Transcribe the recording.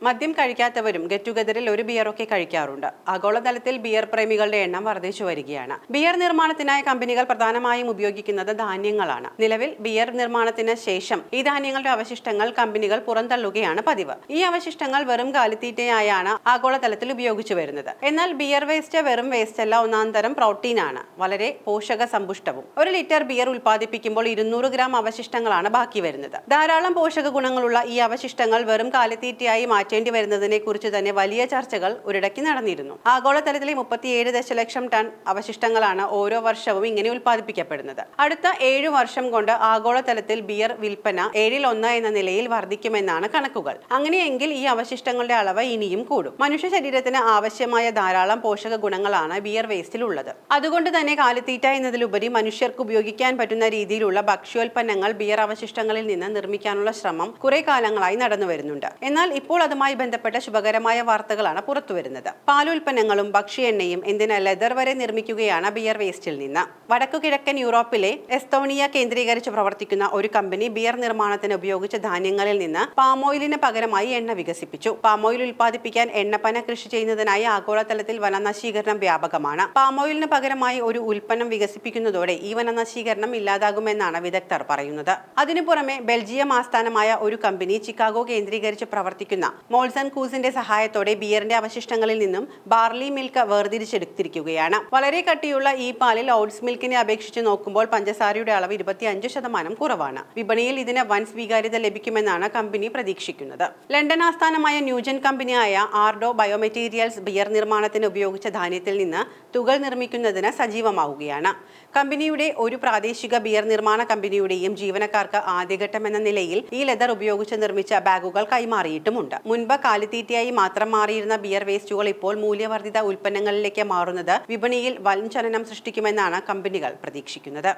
മദ്യം കഴിക്കാത്തവരും ഗെറ്റ് ടുഗദറിൽ ഒരു ബിയറൊക്കെ കഴിക്കാറുണ്ട്. ആഗോളതലത്തിൽ ബിയർ പ്രേമികളുടെ എണ്ണം വർദ്ധിച്ചു വരികയാണ്. ബിയർ നിർമ്മാണത്തിനായി കമ്പനികൾ പ്രധാനമായും ഉപയോഗിക്കുന്നത് ധാന്യങ്ങളാണ്. നിലവിൽ ബിയർ നിർമ്മാണത്തിന് ശേഷം ഈ ധാന്യങ്ങളുടെ അവശിഷ്ടങ്ങൾ കമ്പനികൾ പുറന്തള്ളുകയാണ് പതിവ്. ഈ അവശിഷ്ടങ്ങൾ വെറും കാലിത്തീറ്റയായാണ് ആഗോളതലത്തിൽ ഉപയോഗിച്ചു വരുന്നത്. എന്നാൽ ബിയർ വേസ്റ്റ് വെറും വേസ്റ്റ് അല്ല, ഒന്നാം തരം പ്രോട്ടീനാണ്, വളരെ പോഷക സമ്പുഷ്ടവും. 1 ലിറ്റർ ബിയർ ഉൽപ്പാദിപ്പിക്കുമ്പോൾ 200 ഗ്രാം അവശിഷ്ടങ്ങളാണ് ബാക്കി വരുന്നത്. ധാരാളം പോഷക ഗുണങ്ങളുള്ള ഈ അവശിഷ്ടങ്ങൾ വെറും കാലിത്തീറ്റയായി മാറ്റേണ്ടി വരുന്നതിനെ കുറിച്ച് തന്നെ വലിയ ചർച്ചകൾ ഒരിടയ്ക്ക് നടന്നിരുന്നു. ആഗോളതലത്തിലെ 37 ദശലക്ഷം ടൺ അവശിഷ്ടങ്ങളാണ് ഓരോ വർഷവും ഇങ്ങനെ ഉൽപ്പാദിപ്പിക്കപ്പെടുന്നത്. അടുത്ത 7 വർഷം കൊണ്ട് ആഗോളതലത്തിൽ ബിയർ വിൽപ്പന 1/7 എന്ന നിലയിൽ വർദ്ധിക്കുമെന്നാണ് കണക്കുകൾ. അങ്ങനെയെങ്കിൽ ഈ അവശിഷ്ടങ്ങളുടെ അളവ് ഇനിയും കൂടും. മനുഷ്യ ശരീരത്തിന് ആവശ്യമായ ധാരാളം പോഷക ഗുണങ്ങളാണ് ബിയർ വേസ്റ്റിൽ ഉള്ളത്. അതുകൊണ്ട് തന്നെ കാലിത്തീറ്റ എന്നതിലുപരി മനുഷ്യർക്ക് ഉപയോഗിക്കാൻ പറ്റുന്ന രീതിയിലുള്ള ഭക്ഷ്യോൽപ്പന്നങ്ങൾ ബിയർ അവശിഷ്ടങ്ങളിൽ നിന്ന് നിർമ്മിക്കാനുള്ള ശ്രമം കുറെ കാലങ്ങളായി നടന്നു വരുന്നുണ്ട്. എന്നാൽ ഇപ്പോൾ അതുമായി ബന്ധപ്പെട്ട ശുഭകരമായ വാർത്തകളാണ് പുറത്തുവരുന്നത്. പാലുൽപ്പന്നങ്ങളും ഭക്ഷ്യ എണ്ണയും എന്തിന് ലെതർ വരെ നിർമ്മിക്കുകയാണ് ബിയർ വേസ്റ്റിൽ നിന്ന്. വടക്കുകിഴക്കൻ യൂറോപ്പിലെ എസ്തോണിയ കേന്ദ്രീകരിച്ച് പ്രവർത്തിക്കുന്ന ഒരു കമ്പനി ബിയർ നിർമ്മാണത്തിന് ഉപയോഗിച്ച ധാന്യങ്ങളിൽ നിന്ന് പാമോയിലിന് പകരമായി എണ്ണ വികസിപ്പിച്ചു. പാമോയിൽ ഉൽപ്പാദിപ്പിക്കാൻ എണ്ണപ്പന കൃഷി ചെയ്യുന്നതിനായി ആഗോളതലത്തിൽ വനനശീകരണം വ്യാപകമാണ്. പാമോയിലിന് പകരമായി ഒരു ഉൽപ്പന്നം വികസിപ്പിക്കുന്നതോടെ ഈ വനനശീകരണം ഇല്ലാതാകുമെന്നാണ് വിദഗ്ധർ പറയുന്നത്. അതിനു പുറമെ ബെൽജിയം ആസ്ഥാനമായ ഒരു കമ്പനി ചിക്കാഗോ കേന്ദ്രീകരിച്ച് പ്രവർത്തിക്കുന്ന മോൾസൺ കൂസിന്റെ സഹായത്തോടെ ബിയറിന്റെ അവശിഷ്ടങ്ങളിൽ നിന്നും ബാർലി മിൽക്ക് വേർതിരിച്ചെടുത്തിരിക്കുകയാണ്. വളരെ കട്ടിയുള്ള ഈ പാലിൽ ഓട്സ് മിൽക്കിനെ അപേക്ഷിച്ച് നോക്കുമ്പോൾ പഞ്ചസാരയുടെ അളവ് 25% കുറവാണ്. വിപണിയിൽ ഇതിന് വൻ സ്വീകാര്യത ലഭിക്കുമെന്നാണ് കമ്പനി പ്രതീക്ഷിക്കുന്നത്. ലണ്ടൻ ആസ്ഥാനമായ ന്യൂജൻ കമ്പനിയായ ആർഡോ ബയോമെറ്റീരിയൽസ് ബിയർ നിർമ്മാണത്തിന് ഉപയോഗിച്ച ധാന്യത്തിൽ നിന്ന് തുകൽ നിർമ്മിക്കുന്നതിന് സജീവമാവുകയാണ്. കമ്പനിയുടെ ഒരു പ്രാദേശിക ബിയർ നിർമ്മാണ കമ്പനിയുടെയും ജീവനക്കാർക്ക് ആദ്യഘട്ടം എന്ന നിലയിൽ ഈ ലെതർ ഉപയോഗിച്ച് നിർമ്മിച്ച ബാഗുകൾ കൈമാറിയിട്ടുമുണ്ട്. മുൻപ് കാലിത്തീറ്റയായി മാത്രം മാറിയിരുന്ന ബിയർ വേസ്റ്റുകൾ ഇപ്പോൾ മൂല്യവർദ്ധിത ഉൽപ്പന്നങ്ങളിലേക്ക് മാറുന്നത് വിപണിയിൽ വൻ ചലനം സൃഷ്ടിക്കുമെന്നാണ് കമ്പനികൾ പ്രതീക്ഷിക്കുന്നത്.